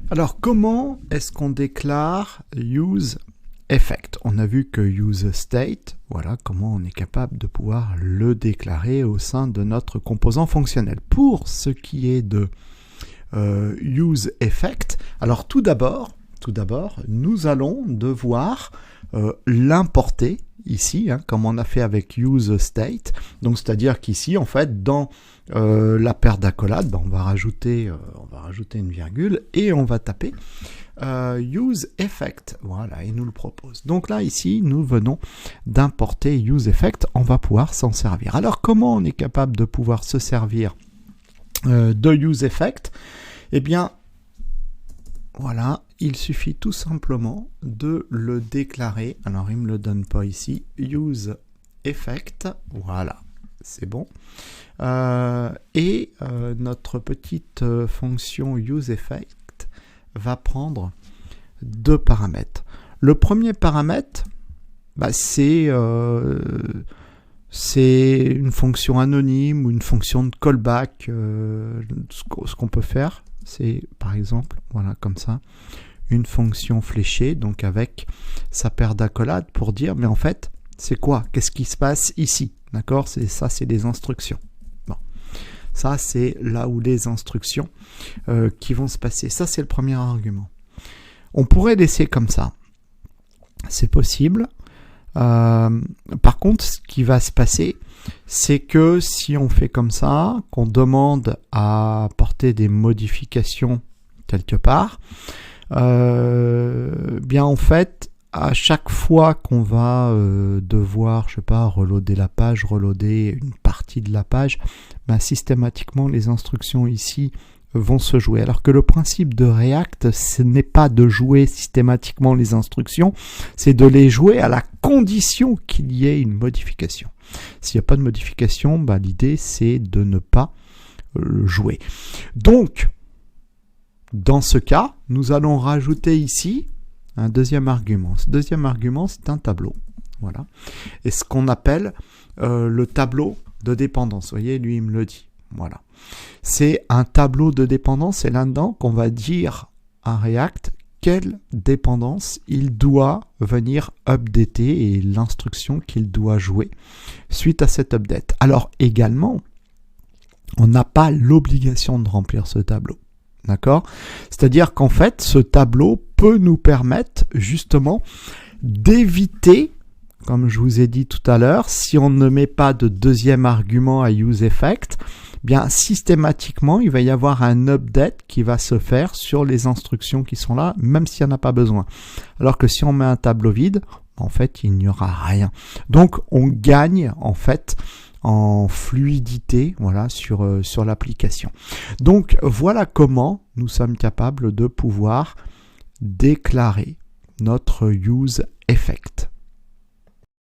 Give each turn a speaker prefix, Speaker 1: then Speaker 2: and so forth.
Speaker 1: Alors, comment est-ce qu'on déclare useEffect? On a vu que useState, voilà comment on est capable de pouvoir le déclarer au sein de notre composant fonctionnel. Pour ce qui est de useEffect, alors tout d'abord, nous allons devoir l'importer ici, comme on a fait avec useState. Donc, c'est-à-dire qu'ici, en fait, dans la paire d'accolades, on va rajouter une virgule et on va taper useEffect. Voilà, il nous le propose. Donc là, ici, nous venons d'importer useEffect. On va pouvoir s'en servir. Alors, comment on est capable de pouvoir se servir de useEffect? Eh bien, voilà, il suffit tout simplement de le déclarer. Alors, il ne me le donne pas ici. useEffect, voilà, c'est bon. Notre petite fonction useEffect va prendre deux paramètres. Le premier paramètre, c'est une fonction anonyme ou une fonction de callback. Ce qu'on peut faire, c'est par exemple, voilà, comme ça, une fonction fléchée, donc avec sa paire d'accolades pour dire, mais en fait, c'est quoi? Qu'est-ce qui se passe ici? D'accord? Ça, c'est des instructions. Bon. Ça, c'est là où les instructions qui vont se passer. Ça, c'est le premier argument. On pourrait laisser comme ça. C'est possible. Par contre, ce qui va se passer, c'est que si on fait comme ça, qu'on demande à apporter des modifications quelque part, bien en fait, à chaque fois qu'on va devoir, je sais pas, reloader la page, reloader une partie de la page, systématiquement les instructions ici vont se jouer. Alors que le principe de React, ce n'est pas de jouer systématiquement les instructions, c'est de les jouer à la condition qu'il y ait une modification. S'il n'y a pas de modification, l'idée c'est de ne pas jouer. Donc, dans ce cas, nous allons rajouter ici un deuxième argument. Ce deuxième argument, c'est un tableau. Voilà. Et ce qu'on appelle le tableau de dépendance. Vous voyez, lui, il me le dit. Voilà. C'est un tableau de dépendance. C'est là-dedans qu'on va dire à React quelle dépendance il doit venir updater et l'instruction qu'il doit jouer suite à cet update. Alors également, on n'a pas l'obligation de remplir ce tableau. D'accord? C'est-à-dire qu'en fait, ce tableau peut nous permettre justement d'éviter, comme je vous ai dit tout à l'heure, si on ne met pas de deuxième argument à useEffect, bien systématiquement, il va y avoir un update qui va se faire sur les instructions qui sont là, même s'il n'y en a pas besoin. Alors que si on met un tableau vide, en fait, il n'y aura rien. Donc, on gagne en fait en fluidité, voilà, sur l'application. Donc, voilà comment nous sommes capables de pouvoir déclarer notre useEffect.